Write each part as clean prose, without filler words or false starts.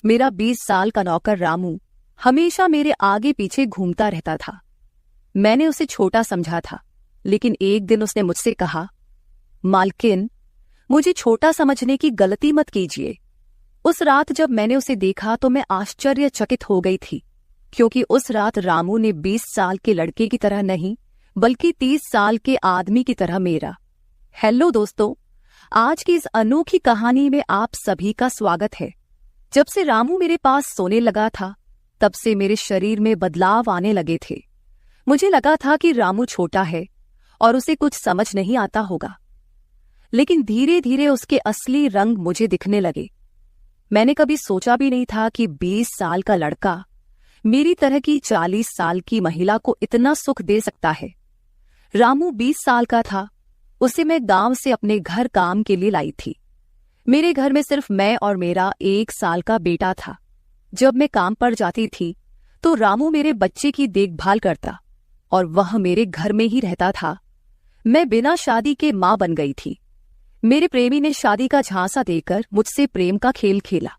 मेरा 20 साल का नौकर रामू हमेशा मेरे आगे पीछे घूमता रहता था। मैंने उसे छोटा समझा था, लेकिन एक दिन उसने मुझसे कहा, मालकिन, मुझे छोटा समझने की गलती मत कीजिए। उस रात जब मैंने उसे देखा तो मैं आश्चर्यचकित हो गई थी, क्योंकि उस रात रामू ने 20 साल के लड़के की तरह नहीं, बल्कि 30 साल के आदमी की तरह मेरा। हेलो दोस्तों, आज की इस अनोखी कहानी में आप सभी का स्वागत है। जब से रामू मेरे पास सोने लगा था, तब से मेरे शरीर में बदलाव आने लगे थे। मुझे लगा था कि रामू छोटा है और उसे कुछ समझ नहीं आता होगा, लेकिन धीरे धीरे उसके असली रंग मुझे दिखने लगे। मैंने कभी सोचा भी नहीं था कि 20 साल का लड़का मेरी तरह की 40 साल की महिला को इतना सुख दे सकता है। रामू 20 साल का था। उसे मैं गांव से अपने घर काम के लिए लाई थी। मेरे घर में सिर्फ मैं और मेरा 1 साल का बेटा था। जब मैं काम पर जाती थी तो रामू मेरे बच्चे की देखभाल करता और वह मेरे घर में ही रहता था। मैं बिना शादी के मां बन गई थी। मेरे प्रेमी ने शादी का झांसा देकर मुझसे प्रेम का खेल खेला।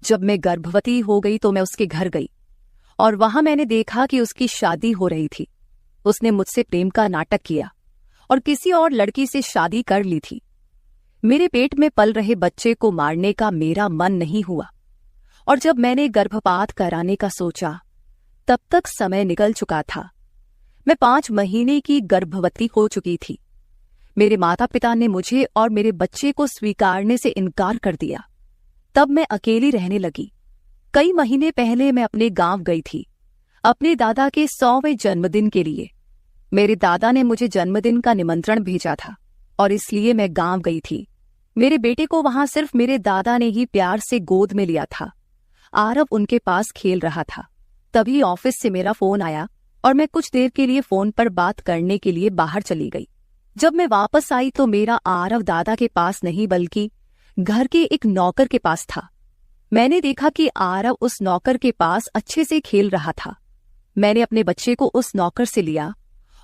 जब मैं गर्भवती हो गई तो मैं उसके घर गई और वहां मैंने देखा कि उसकी शादी हो रही थी। उसने मुझसे प्रेम का नाटक किया और किसी और लड़की से शादी कर ली थी। मेरे पेट में पल रहे बच्चे को मारने का मेरा मन नहीं हुआ, और जब मैंने गर्भपात कराने का सोचा, तब तक समय निकल चुका था। मैं 5 महीने की गर्भवती हो चुकी थी। मेरे माता पिता ने मुझे और मेरे बच्चे को स्वीकारने से इनकार कर दिया। तब मैं अकेली रहने लगी। कई महीने पहले मैं अपने गांव गई थी, अपने दादा के 100वें जन्मदिन के लिए। मेरे दादा ने मुझे जन्मदिन का निमंत्रण भेजा था और इसलिए मैं गांव गई थी। मेरे बेटे को वहां सिर्फ मेरे दादा ने ही प्यार से गोद में लिया था। आरव उनके पास खेल रहा था। तभी ऑफिस से मेरा फोन आया और मैं कुछ देर के लिए फोन पर बात करने के लिए बाहर चली गई। जब मैं वापस आई तो मेरा आरव दादा के पास नहीं बल्कि घर के एक नौकर के पास था। मैंने देखा कि आरव उस नौकर के पास अच्छे से खेल रहा था। मैंने अपने बच्चे को उस नौकर से लिया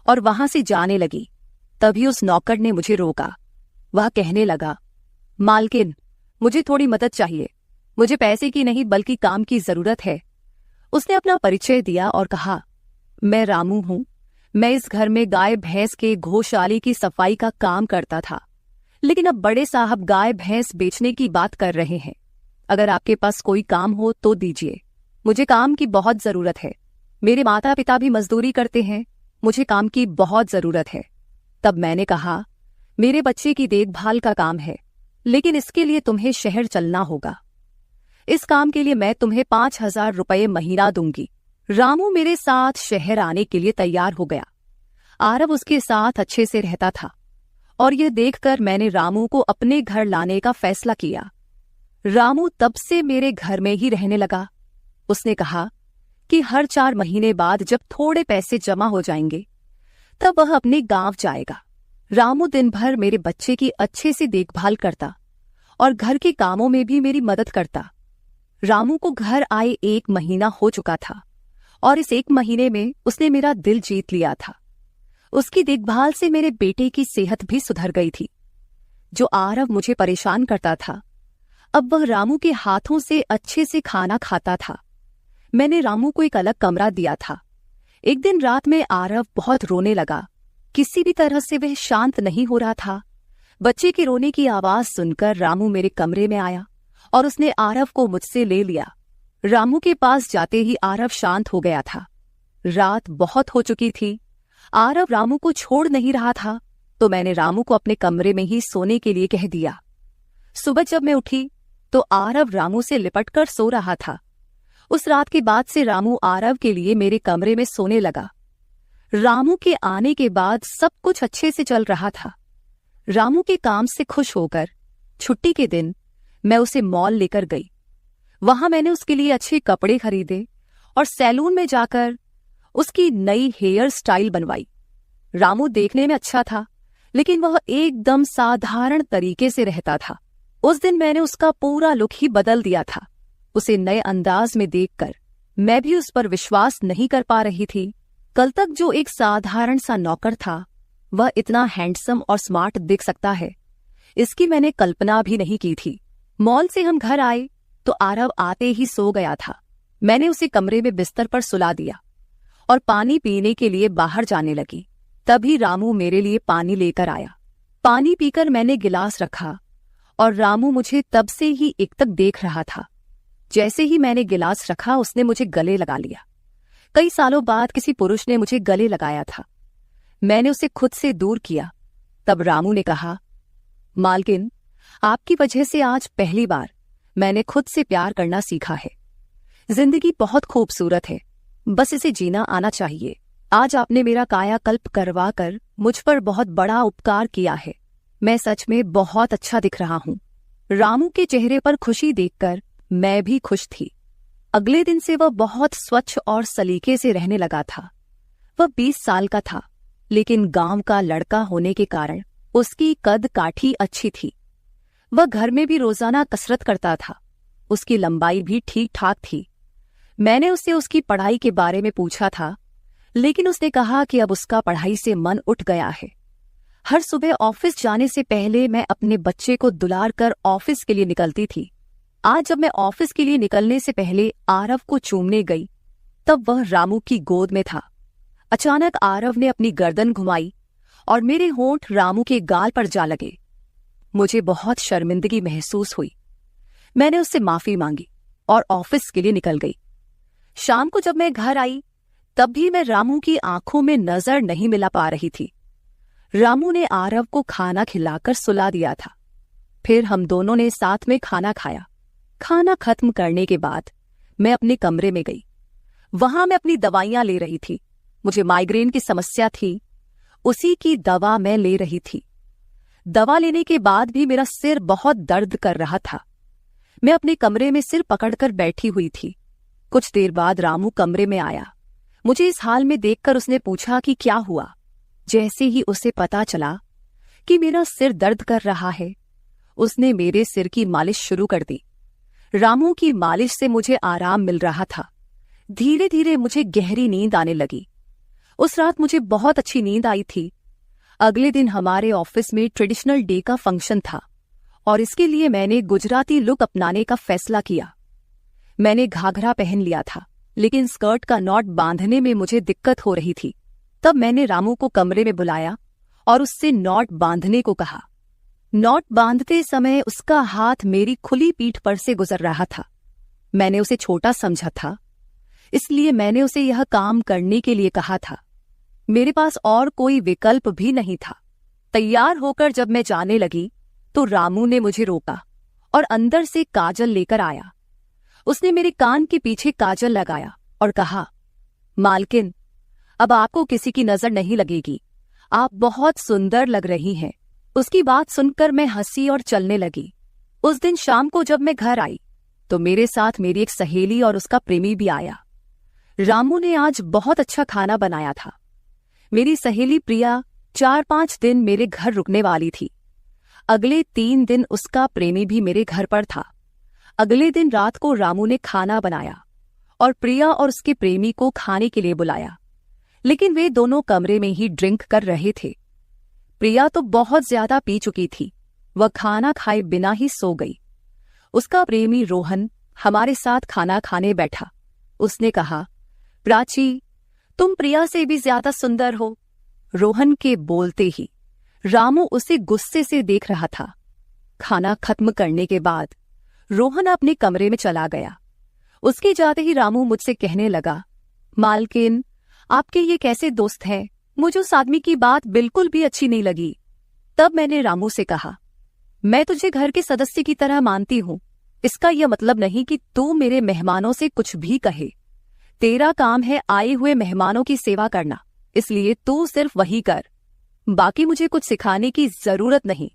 और वहां से जाने लगी। तभी उस नौकर ने मुझे रोका। वह कहने लगा, मालकिन, मुझे थोड़ी मदद चाहिए। मुझे पैसे की नहीं बल्कि काम की जरूरत है। उसने अपना परिचय दिया और कहा, मैं रामू हूं। मैं इस घर में गाय भैंस के गौशाले की सफाई का काम करता था, लेकिन अब बड़े साहब गाय भैंस बेचने की बात कर रहे हैं। अगर आपके पास कोई काम हो तो दीजिए। मुझे काम की बहुत जरूरत है। मेरे माता पिता भी मजदूरी करते हैं। मुझे काम की बहुत जरूरत है। तब मैंने कहा, मेरे बच्चे की देखभाल का काम है, लेकिन इसके लिए तुम्हें शहर चलना होगा। इस काम के लिए मैं तुम्हें 5,000 रुपये महीना दूंगी। रामू मेरे साथ शहर आने के लिए तैयार हो गया। आरव उसके साथ अच्छे से रहता था और यह देखकर मैंने रामू को अपने घर लाने का फैसला किया। रामू तब से मेरे घर में ही रहने लगा। उसने कहा कि हर 4 महीने बाद जब थोड़े पैसे जमा हो जाएंगे, तब वह अपने गांव जाएगा। रामू दिन भर मेरे बच्चे की अच्छे से देखभाल करता और घर के कामों में भी मेरी मदद करता। रामू को घर आए 1 महीना हो चुका था और इस 1 महीने में उसने मेरा दिल जीत लिया था। उसकी देखभाल से मेरे बेटे की सेहत भी सुधर गई थी। जो आरव मुझे परेशान करता था, अब वह रामू के हाथों से अच्छे से खाना खाता था। मैंने रामू को एक अलग कमरा दिया था। एक दिन रात में आरव बहुत रोने लगा। किसी भी तरह से वह शांत नहीं हो रहा था। बच्चे के रोने की आवाज सुनकर रामू मेरे कमरे में आया और उसने आरव को मुझसे ले लिया। रामू के पास जाते ही आरव शांत हो गया था। रात बहुत हो चुकी थी। आरव रामू को छोड़ नहीं रहा था, तो मैंने रामू को अपने कमरे में ही सोने के लिए कह दिया। सुबह जब मैं उठी तो आरव रामू से लिपटकर सो रहा था। उस रात के बाद से रामू आरव के लिए मेरे कमरे में सोने लगा। रामू के आने के बाद सब कुछ अच्छे से चल रहा था। रामू के काम से खुश होकर छुट्टी के दिन मैं उसे मॉल लेकर गई। वहां मैंने उसके लिए अच्छे कपड़े खरीदे और सैलून में जाकर उसकी नई हेयर स्टाइल बनवाई। रामू देखने में अच्छा था, लेकिन वह एकदम साधारण तरीके से रहता था। उस दिन मैंने उसका पूरा लुक ही बदल दिया था। उसे नए अंदाज में देखकर मैं भी उस पर विश्वास नहीं कर पा रही थी। कल तक जो एक साधारण सा नौकर था, वह इतना हैंडसम और स्मार्ट दिख सकता है, इसकी मैंने कल्पना भी नहीं की थी। मॉल से हम घर आए तो आरव आते ही सो गया था। मैंने उसे कमरे में बिस्तर पर सुला दिया और पानी पीने के लिए बाहर जाने लगी। तभी रामू मेरे लिए पानी लेकर आया। पानी पीकर मैंने गिलास रखा और रामू मुझे तब से ही एकटक देख रहा था। जैसे ही मैंने गिलास रखा उसने मुझे गले लगा लिया। कई सालों बाद किसी पुरुष ने मुझे गले लगाया था। मैंने उसे खुद से दूर किया। तब रामू ने कहा, मालकिन, आपकी वजह से आज पहली बार मैंने खुद से प्यार करना सीखा है। जिंदगी बहुत खूबसूरत है, बस इसे जीना आना चाहिए। आज आपने मेरा कायाकल्प करवा कर मुझ पर बहुत बड़ा उपकार किया है। मैं सच में बहुत अच्छा दिख रहा हूँ। रामू के चेहरे पर खुशी देखकर मैं भी खुश थी। अगले दिन से वह बहुत स्वच्छ और सलीके से रहने लगा था। वह 20 साल का था, लेकिन गांव का लड़का होने के कारण उसकी कद काठी अच्छी थी। वह घर में भी रोजाना कसरत करता था। उसकी लंबाई भी ठीक ठाक थी। मैंने उससे उसकी पढ़ाई के बारे में पूछा था, लेकिन उसने कहा कि अब उसका पढ़ाई से मन उठ गया है। हर सुबह ऑफिस जाने से पहले मैं अपने बच्चे को दुलार कर ऑफिस के लिए निकलती थी। आज जब मैं ऑफिस के लिए निकलने से पहले आरव को चूमने गई, तब वह रामू की गोद में था। अचानक आरव ने अपनी गर्दन घुमाई और मेरे होंठ रामू के गाल पर जा लगे। मुझे बहुत शर्मिंदगी महसूस हुई। मैंने उससे माफी मांगी और ऑफिस के लिए निकल गई। शाम को जब मैं घर आई, तब भी मैं रामू की आंखों में नजर नहीं मिला पा रही थी। रामू ने आरव को खाना खिलाकर सुला दिया था। फिर हम दोनों ने साथ में खाना खाया। खाना खत्म करने के बाद मैं अपने कमरे में गई। वहां मैं अपनी दवाइयां ले रही थी। मुझे माइग्रेन की समस्या थी, उसी की दवा मैं ले रही थी। दवा लेने के बाद भी मेरा सिर बहुत दर्द कर रहा था। मैं अपने कमरे में सिर पकड़कर बैठी हुई थी। कुछ देर बाद रामू कमरे में आया। मुझे इस हाल में देखकर उसने पूछा कि क्या हुआ। जैसे ही उसे पता चला कि मेरा सिर दर्द कर रहा है, उसने मेरे सिर की मालिश शुरू कर दी। रामू की मालिश से मुझे आराम मिल रहा था। धीरे धीरे मुझे गहरी नींद आने लगी। उस रात मुझे बहुत अच्छी नींद आई थी। अगले दिन हमारे ऑफिस में ट्रेडिशनल डे का फंक्शन था और इसके लिए मैंने गुजराती लुक अपनाने का फैसला किया। मैंने घाघरा पहन लिया था, लेकिन स्कर्ट का नॉट बांधने में मुझे दिक्कत हो रही थी। तब मैंने रामू को कमरे में बुलाया और उससे नॉट बांधने को कहा। नॉट बांधते समय उसका हाथ मेरी खुली पीठ पर से गुजर रहा था। मैंने उसे छोटा समझा था, इसलिए मैंने उसे यह काम करने के लिए कहा था। मेरे पास और कोई विकल्प भी नहीं था। तैयार होकर जब मैं जाने लगी, तो रामू ने मुझे रोका और अंदर से काजल लेकर आया। उसने मेरे कान के पीछे काजल लगाया और कहा, मालकिन, अब आपको किसी की नजर नहीं लगेगी। आप बहुत सुंदर लग रही हैं। उसकी बात सुनकर मैं हंसी और चलने लगी। उस दिन शाम को जब मैं घर आई, तो मेरे साथ मेरी एक सहेली और उसका प्रेमी भी आया। रामू ने आज बहुत अच्छा खाना बनाया था। मेरी सहेली प्रिया 4-5 दिन मेरे घर रुकने वाली थी। अगले 3 दिन उसका प्रेमी भी मेरे घर पर था। अगले दिन रात को रामू ने खाना बनाया और प्रिया और उसके प्रेमी को खाने के लिए बुलाया, लेकिन वे दोनों कमरे में ही ड्रिंक कर रहे थे। प्रिया तो बहुत ज्यादा पी चुकी थी। वह खाना खाए बिना ही सो गई। उसका प्रेमी रोहन हमारे साथ खाना खाने बैठा। उसने कहा, प्राची, तुम प्रिया से भी ज्यादा सुंदर हो। रोहन के बोलते ही रामू उसे गुस्से से देख रहा था। खाना खत्म करने के बाद रोहन अपने कमरे में चला गया। उसके जाते ही रामू मुझसे कहने लगा, मालकिन, आपके ये कैसे दोस्त हैं? मुझे उस आदमी की बात बिल्कुल भी अच्छी नहीं लगी। तब मैंने रामू से कहा, मैं तुझे घर के सदस्य की तरह मानती हूँ। इसका यह मतलब नहीं कि तू मेरे मेहमानों से कुछ भी कहे। तेरा काम है आए हुए मेहमानों की सेवा करना, इसलिए तू सिर्फ वही कर। बाकी मुझे कुछ सिखाने की जरूरत नहीं।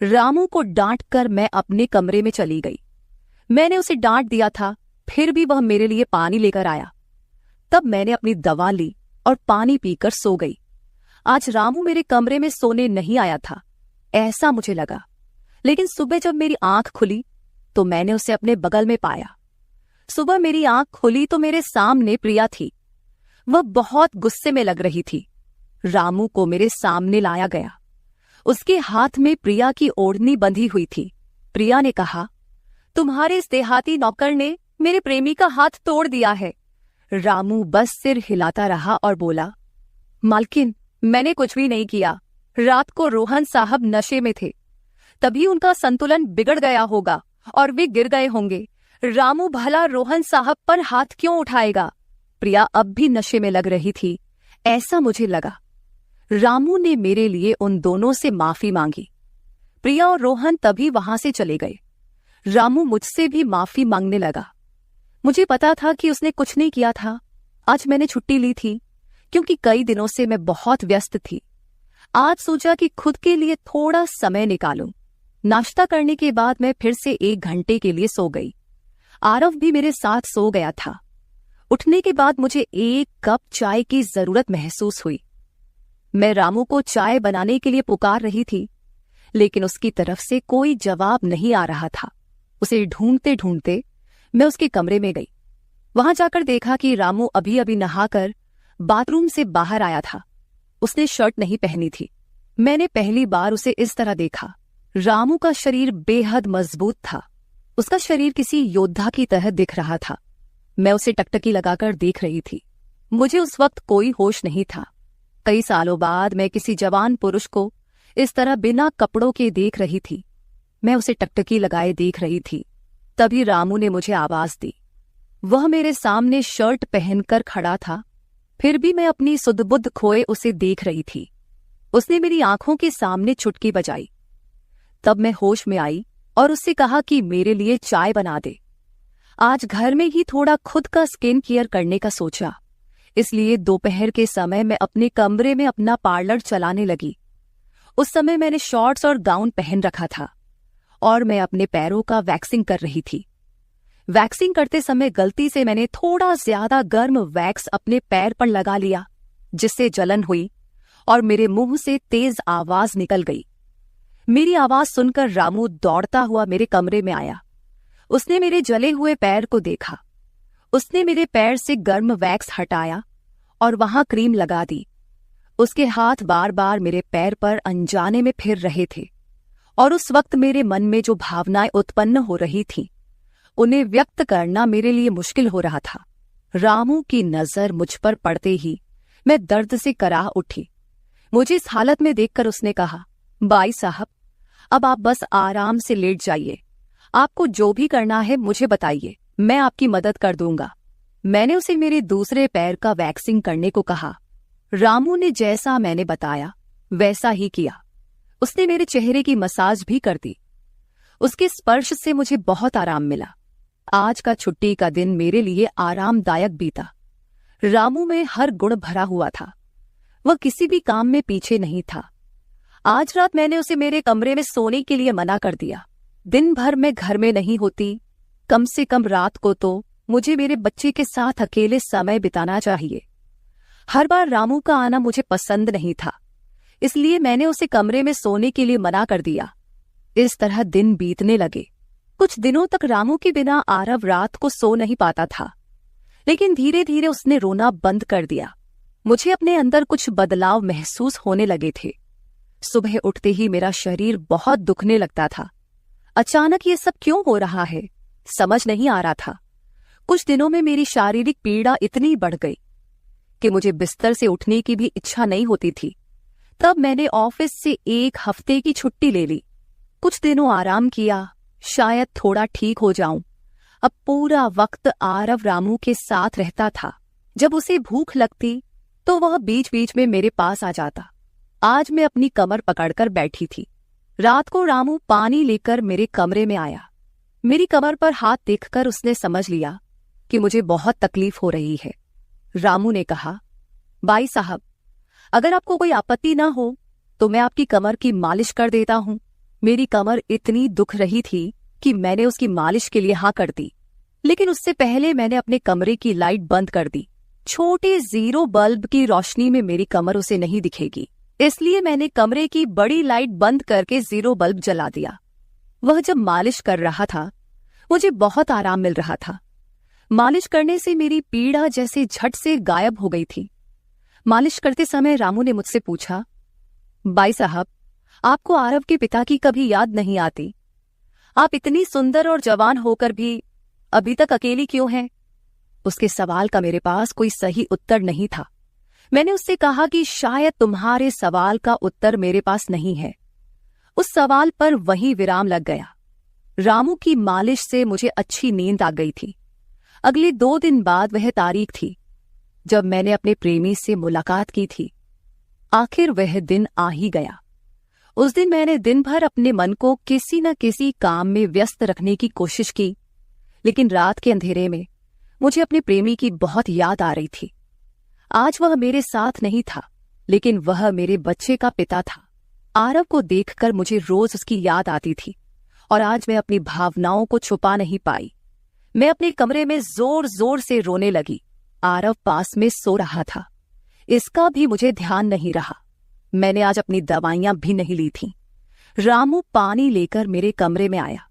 रामू को डांट कर मैं अपने कमरे में चली गई। मैंने उसे डांट दिया था, फिर भी वह मेरे लिए पानी लेकर आया। तब मैंने अपनी दवा ली और पानी पीकर सो गई। आज रामू मेरे कमरे में सोने नहीं आया था, ऐसा मुझे लगा। लेकिन सुबह जब मेरी आंख खुली, तो मैंने उसे अपने बगल में पाया। सुबह मेरी आंख खुली तो मेरे सामने प्रिया थी। वह बहुत गुस्से में लग रही थी। रामू को मेरे सामने लाया गया। उसके हाथ में प्रिया की ओढ़नी बंधी हुई थी। प्रिया ने कहा, तुम्हारे इस देहाती नौकर ने मेरे प्रेमी का हाथ तोड़ दिया है। रामू बस सिर हिलाता रहा और बोला, मालकिन, मैंने कुछ भी नहीं किया। रात को रोहन साहब नशे में थे, तभी उनका संतुलन बिगड़ गया होगा और वे गिर गए होंगे। रामू भला रोहन साहब पर हाथ क्यों उठाएगा? प्रिया अब भी नशे में लग रही थी, ऐसा मुझे लगा। रामू ने मेरे लिए उन दोनों से माफी मांगी। प्रिया और रोहन तभी वहां से चले गए। रामू मुझसे भी माफी मांगने लगा। मुझे पता था कि उसने कुछ नहीं किया था। आज मैंने छुट्टी ली थी क्योंकि कई दिनों से मैं बहुत व्यस्त थी। आज सोचा कि खुद के लिए थोड़ा समय निकालूं। नाश्ता करने के बाद मैं फिर से 1 घंटे के लिए सो गई। आरव भी मेरे साथ सो गया था। उठने के बाद मुझे 1 कप चाय की जरूरत महसूस हुई। मैं रामू को चाय बनाने के लिए पुकार रही थी, लेकिन उसकी तरफ से कोई जवाब नहीं आ रहा था। उसे ढूंढते ढूंढते मैं उसके कमरे में गई। वहां जाकर देखा कि रामू अभी अभी नहाकर बाथरूम से बाहर आया था। उसने शर्ट नहीं पहनी थी। मैंने पहली बार उसे इस तरह देखा। रामू का शरीर बेहद मजबूत था। उसका शरीर किसी योद्धा की तरह दिख रहा था। मैं उसे टकटकी लगाकर देख रही थी। मुझे उस वक्त कोई होश नहीं था। कई सालों बाद मैं किसी जवान पुरुष को इस तरह बिना कपड़ों के देख रही थी। मैं उसे टकटकी लगाए देख रही थी। तभी रामू ने मुझे आवाज दी। वह मेरे सामने शर्ट पहनकर खड़ा था, फिर भी मैं अपनी सुध-बुध खोए उसे देख रही थी। उसने मेरी आंखों के सामने चुटकी बजाई। तब मैं होश में आई और उससे कहा कि मेरे लिए चाय बना दे। आज घर में ही थोड़ा खुद का स्किन केयर करने का सोचा, इसलिए दोपहर के समय मैं अपने कमरे में अपना पार्लर चलाने लगी। उस समय मैंने शॉर्ट्स और गाउन पहन रखा था और मैं अपने पैरों का वैक्सिंग कर रही थी। वैक्सिंग करते समय गलती से मैंने थोड़ा ज्यादा गर्म वैक्स अपने पैर पर लगा लिया, जिससे जलन हुई और मेरे मुंह से तेज आवाज निकल गई। मेरी आवाज सुनकर रामू दौड़ता हुआ मेरे कमरे में आया। उसने मेरे जले हुए पैर को देखा। उसने मेरे पैर से गर्म वैक्स हटाया और वहां क्रीम लगा दी। उसके हाथ बार बार मेरे पैर पर अनजाने में फिर रहे थे और उस वक्त मेरे मन में जो भावनाएं उत्पन्न हो रही थीं, उन्हें व्यक्त करना मेरे लिए मुश्किल हो रहा था। रामू की नजर मुझ पर पड़ते ही मैं दर्द से कराह उठी। मुझे इस हालत में देखकर उसने कहा, बाई साहब, अब आप बस आराम से लेट जाइए। आपको जो भी करना है मुझे बताइए, मैं आपकी मदद कर दूंगा। मैंने उसे मेरे दूसरे पैर का वैक्सिंग करने को कहा। रामू ने जैसा मैंने बताया वैसा ही किया। उसने मेरे चेहरे की मसाज भी कर दी। उसके स्पर्श से मुझे बहुत आराम मिला। आज का छुट्टी का दिन मेरे लिए आरामदायक बीता। रामू में हर गुण भरा हुआ था। वह किसी भी काम में पीछे नहीं था। आज रात मैंने उसे मेरे कमरे में सोने के लिए मना कर दिया। दिन भर मैं घर में नहीं होती, कम से कम रात को तो मुझे मेरे बच्चे के साथ अकेले समय बिताना चाहिए। हर बार रामू का आना मुझे पसंद नहीं था, इसलिए मैंने उसे कमरे में सोने के लिए मना कर दिया। इस तरह दिन बीतने लगे। कुछ दिनों तक रामू के बिना आरव रात को सो नहीं पाता था, लेकिन धीरे धीरे उसने रोना बंद कर दिया। मुझे अपने अंदर कुछ बदलाव महसूस होने लगे थे। सुबह उठते ही मेरा शरीर बहुत दुखने लगता था। अचानक ये सब क्यों हो रहा है, समझ नहीं आ रहा था। कुछ दिनों में मेरी शारीरिक पीड़ा इतनी बढ़ गई कि मुझे बिस्तर से उठने की भी इच्छा नहीं होती थी। तब मैंने ऑफिस से 1 हफ्ते की छुट्टी ले ली। कुछ दिनों आराम किया, शायद थोड़ा ठीक हो जाऊं। अब पूरा वक्त आरव रामू के साथ रहता था। जब उसे भूख लगती तो वह बीच बीच में मेरे पास आ जाता। आज मैं अपनी कमर पकड़कर बैठी थी। रात को रामू पानी लेकर मेरे कमरे में आया। मेरी कमर पर हाथ देखकर उसने समझ लिया कि मुझे बहुत तकलीफ हो रही है। रामू ने कहा, बाई साहब, अगर आपको कोई आपत्ति ना हो तो मैं आपकी कमर की मालिश कर देता हूं। मेरी कमर इतनी दुख रही थी कि मैंने उसकी मालिश के लिए हाँ कर दी, लेकिन उससे पहले मैंने अपने कमरे की लाइट बंद कर दी। छोटे 0 बल्ब की रोशनी में मेरी कमर उसे नहीं दिखेगी, इसलिए मैंने कमरे की बड़ी लाइट बंद करके 0 बल्ब जला दिया। वह जब मालिश कर रहा था मुझे बहुत आराम मिल रहा था। मालिश करने से मेरी पीड़ा जैसे झट से गायब हो गई थी। मालिश करते समय रामू ने मुझसे पूछा, बाई साहब, आपको आरव के पिता की कभी याद नहीं आती? आप इतनी सुंदर और जवान होकर भी अभी तक अकेली क्यों हैं? उसके सवाल का मेरे पास कोई सही उत्तर नहीं था। मैंने उससे कहा कि शायद तुम्हारे सवाल का उत्तर मेरे पास नहीं है। उस सवाल पर वहीं विराम लग गया। रामू की मालिश से मुझे अच्छी नींद आ गई थी। अगले 2 दिन बाद वह तारीख थी जब मैंने अपने प्रेमी से मुलाकात की थी। आखिर वह दिन आ ही गया। उस दिन मैंने दिन भर अपने मन को किसी न किसी काम में व्यस्त रखने की कोशिश की, लेकिन रात के अंधेरे में मुझे अपने प्रेमी की बहुत याद आ रही थी। आज वह मेरे साथ नहीं था, लेकिन वह मेरे बच्चे का पिता था। आरव को देखकर मुझे रोज उसकी याद आती थी और आज मैं अपनी भावनाओं को छुपा नहीं पाई। मैं अपने कमरे में जोर जोर से रोने लगी। आरव पास में सो रहा था, इसका भी मुझे ध्यान नहीं रहा। मैंने आज अपनी दवाइयां भी नहीं ली थीं। रामू पानी लेकर मेरे कमरे में आया।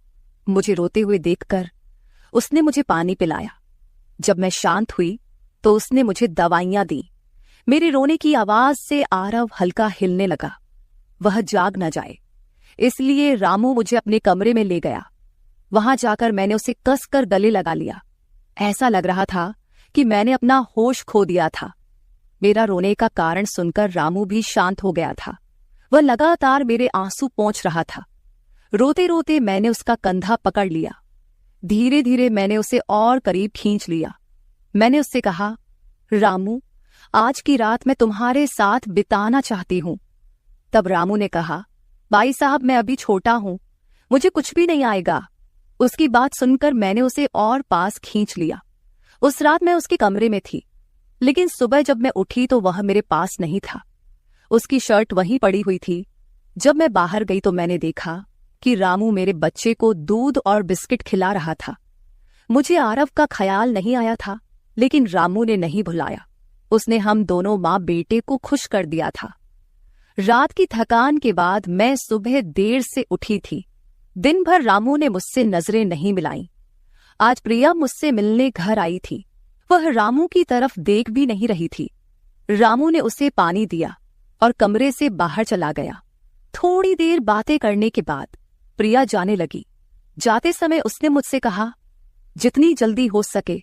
मुझे रोते हुए देखकर उसने मुझे पानी पिलाया। जब मैं शांत हुई तो उसने मुझे दवाइयां दी। मेरे रोने की आवाज से आरव हल्का हिलने लगा। वह जाग न जाए, इसलिए रामू मुझे अपने कमरे में ले गया। वहां जाकर मैंने उसे कसकर गले लगा लिया। ऐसा लग रहा था कि मैंने अपना होश खो दिया था। मेरा रोने का कारण सुनकर रामू भी शांत हो गया था। वह लगातार मेरे आंसू पोंछ रहा था। रोते रोते मैंने उसका कंधा पकड़ लिया। धीरे धीरे मैंने उसे और करीब खींच लिया। मैंने उससे कहा, रामू, आज की रात मैं तुम्हारे साथ बिताना चाहती हूं। तब रामू ने कहा, भाई साहब, मैं अभी छोटा हूं, मुझे कुछ भी नहीं आएगा। उसकी बात सुनकर मैंने उसे और पास खींच लिया। उस रात मैं उसके कमरे में थी, लेकिन सुबह जब मैं उठी तो वह मेरे पास नहीं था। उसकी शर्ट वहीं पड़ी हुई थी। जब मैं बाहर गई तो मैंने देखा कि रामू मेरे बच्चे को दूध और बिस्किट खिला रहा था। मुझे आरव का ख्याल नहीं आया था, लेकिन रामू ने नहीं भुलाया। उसने हम दोनों माँ बेटे को खुश कर दिया था। रात की थकान के बाद मैं सुबह देर से उठी थी। दिन भर रामू ने मुझसे नजरें नहीं मिलाईं। आज प्रिया मुझसे मिलने घर आई थी। वह रामू की तरफ देख भी नहीं रही थी। रामू ने उसे पानी दिया और कमरे से बाहर चला गया। थोड़ी देर बातें करने के बाद प्रिया जाने लगी। जाते समय उसने मुझसे कहा, जितनी जल्दी हो सके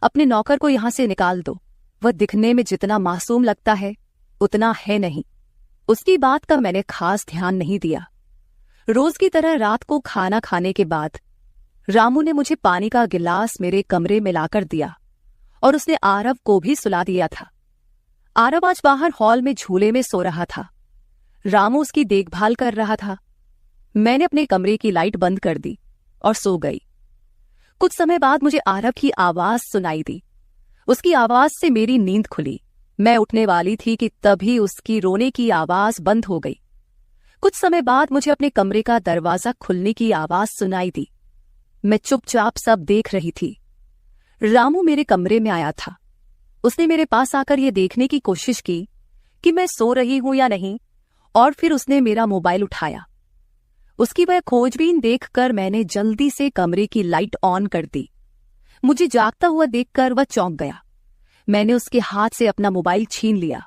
अपने नौकर को यहां से निकाल दो। वह दिखने में जितना मासूम लगता है उतना है नहीं। उसकी बात का मैंने खास ध्यान नहीं दिया। रोज की तरह रात को खाना खाने के बाद रामू ने मुझे पानी का गिलास मेरे कमरे में लाकर दिया और उसने आरव को भी सुला दिया था। आरव आज बाहर हॉल में झूले में सो रहा था। रामू उसकी देखभाल कर रहा था। मैंने अपने कमरे की लाइट बंद कर दी और सो गई। कुछ समय बाद मुझे आरव की आवाज सुनाई दी। उसकी आवाज से मेरी नींद खुली। मैं उठने वाली थी कि तभी उसकी रोने की आवाज बंद हो गई। कुछ समय बाद मुझे अपने कमरे का दरवाजा खुलने की आवाज सुनाई दी। मैं चुपचाप सब देख रही थी। रामू मेरे कमरे में आया था। उसने मेरे पास आकर यह देखने की कोशिश की कि मैं सो रही हूं या नहीं, और फिर उसने मेरा मोबाइल उठाया। उसकी वह खोजबीन देखकर मैंने जल्दी से कमरे की लाइट ऑन कर दी। मुझे जागता हुआ देखकर वह चौंक गया। मैंने उसके हाथ से अपना मोबाइल छीन लिया।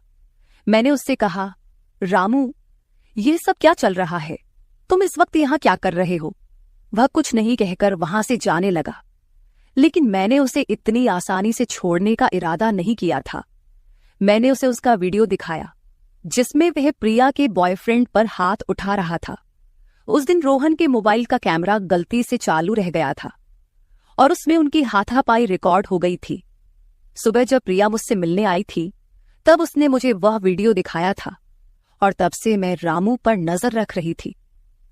मैंने उससे कहा, रामू, ये सब क्या चल रहा है? तुम इस वक्त यहां क्या कर रहे हो? वह कुछ नहीं कहकर वहां से जाने लगा, लेकिन मैंने उसे इतनी आसानी से छोड़ने का इरादा नहीं किया था। मैंने उसे उसका वीडियो दिखाया जिसमें वह प्रिया के बॉयफ्रेंड पर हाथ उठा रहा था। उस दिन रोहन के मोबाइल का कैमरा गलती से चालू रह गया था और उसमें उनकी हाथापाई रिकॉर्ड हो गई थी। सुबह जब प्रिया मुझसे मिलने आई थी तब उसने मुझे वह वीडियो दिखाया था और तब से मैं रामू पर नजर रख रही थी।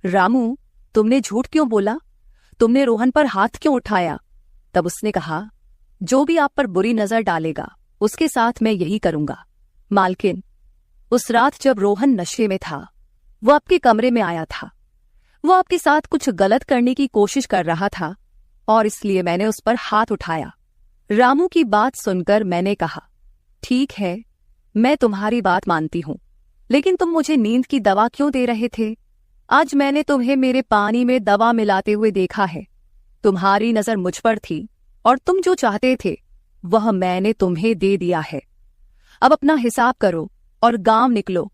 रामू, तुमने झूठ क्यों बोला? तुमने रोहन पर हाथ क्यों उठाया? तब उसने कहा, जो भी आप पर बुरी नजर डालेगा उसके साथ मैं यही करूंगा। मालकिन, उस रात जब रोहन नशे में था वो आपके कमरे में आया था। वो आपके साथ कुछ गलत करने की कोशिश कर रहा था और इसलिए मैंने उस पर हाथ उठाया। रामू की बात सुनकर मैंने कहा, ठीक है, मैं तुम्हारी बात मानती हूं, लेकिन तुम मुझे नींद की दवा क्यों दे रहे थे? आज मैंने तुम्हें मेरे पानी में दवा मिलाते हुए देखा है। तुम्हारी नजर मुझ पर थी और तुम जो चाहते थे वह मैंने तुम्हें दे दिया है। अब अपना हिसाब करो और गांव निकलो।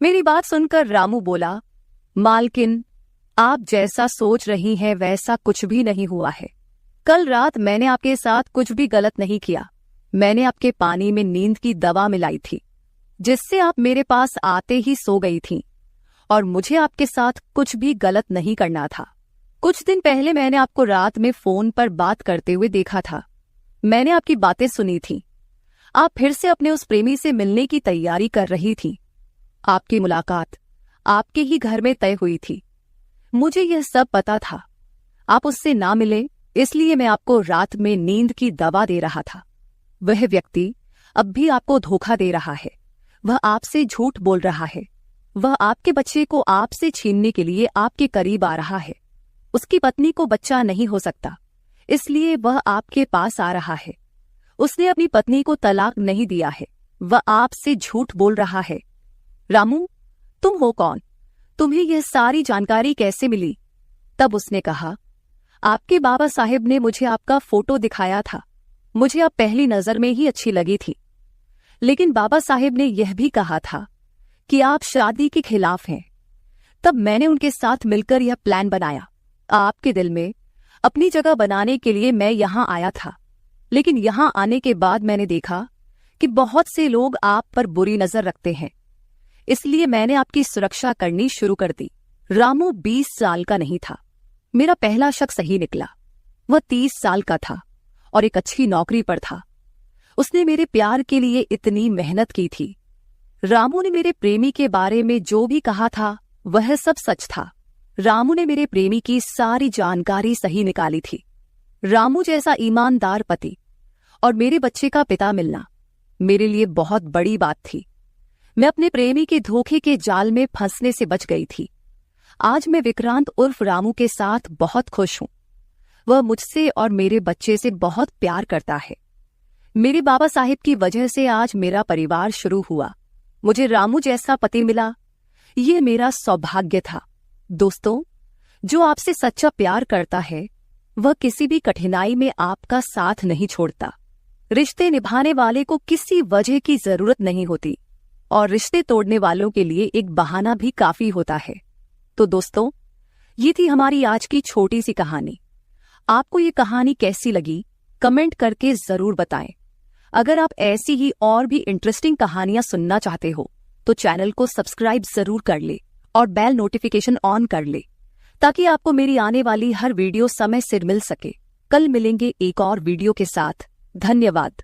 मेरी बात सुनकर रामू बोला, मालकिन, आप जैसा सोच रही हैं वैसा कुछ भी नहीं हुआ है। कल रात मैंने आपके साथ कुछ भी गलत नहीं किया। मैंने आपके पानी में नींद की दवा मिलाई थी, जिससे आप मेरे पास आते ही सो गई थीं, और मुझे आपके साथ कुछ भी गलत नहीं करना था। कुछ दिन पहले मैंने आपको रात में फोन पर बात करते हुए देखा था। मैंने आपकी बातें सुनी थी। आप फिर से अपने उस प्रेमी से मिलने की तैयारी कर रही थी। आपकी मुलाकात आपके ही घर में तय हुई थी। मुझे यह सब पता था। आप उससे ना मिले, इसलिए मैं आपको रात में नींद की दवा दे रहा था। वह व्यक्ति अब भी आपको धोखा दे रहा है। वह आपसे झूठ बोल रहा है। वह आपके बच्चे को आपसे छीनने के लिए आपके करीब आ रहा है। उसकी पत्नी को बच्चा नहीं हो सकता, इसलिए वह आपके पास आ रहा है। उसने अपनी पत्नी को तलाक नहीं दिया है। वह आपसे झूठ बोल रहा है। रामू, तुम हो कौन? तुम्हें यह सारी जानकारी कैसे मिली? तब उसने कहा, आपके बाबा साहेब ने मुझे आपका फोटो दिखाया था। मुझे आप पहली नजर में ही अच्छी लगी थी, लेकिन बाबा साहेब ने यह भी कहा था कि आप शादी के खिलाफ हैं। तब मैंने उनके साथ मिलकर यह प्लान बनाया। आपके दिल में अपनी जगह बनाने के लिए मैं यहां आया था, लेकिन यहां आने के बाद मैंने देखा कि बहुत से लोग आप पर बुरी नजर रखते हैं, इसलिए मैंने आपकी सुरक्षा करनी शुरू कर दी। रामू 20 साल का नहीं था। मेरा पहला शक सही निकला। वह 30 साल का था और एक अच्छी नौकरी पर था। उसने मेरे प्यार के लिए इतनी मेहनत की थी। रामू ने मेरे प्रेमी के बारे में जो भी कहा था वह सब सच था। रामू ने मेरे प्रेमी की सारी जानकारी सही निकाली थी। रामू जैसा ईमानदार पति और मेरे बच्चे का पिता मिलना मेरे लिए बहुत बड़ी बात थी। मैं अपने प्रेमी के धोखे के जाल में फंसने से बच गई थी। आज मैं विक्रांत उर्फ रामू के साथ बहुत खुश हूं। वह मुझसे और मेरे बच्चे से बहुत प्यार करता है। मेरे बाबा साहिब की वजह से आज मेरा परिवार शुरू हुआ। मुझे रामू जैसा पति मिला, ये मेरा सौभाग्य था। दोस्तों, जो आपसे सच्चा प्यार करता है वह किसी भी कठिनाई में आपका साथ नहीं छोड़ता। रिश्ते निभाने वाले को किसी वजह की जरूरत नहीं होती, और रिश्ते तोड़ने वालों के लिए एक बहाना भी काफी होता है। तो दोस्तों, ये थी हमारी आज की छोटी सी कहानी। आपको ये कहानी कैसी लगी कमेंट करके जरूर बताएं। अगर आप ऐसी ही और भी इंटरेस्टिंग कहानियां सुनना चाहते हो तो चैनल को सब्सक्राइब जरूर कर ले और बेल नोटिफिकेशन ऑन कर ले, ताकि आपको मेरी आने वाली हर वीडियो समय से मिल सके। कल मिलेंगे एक और वीडियो के साथ। धन्यवाद।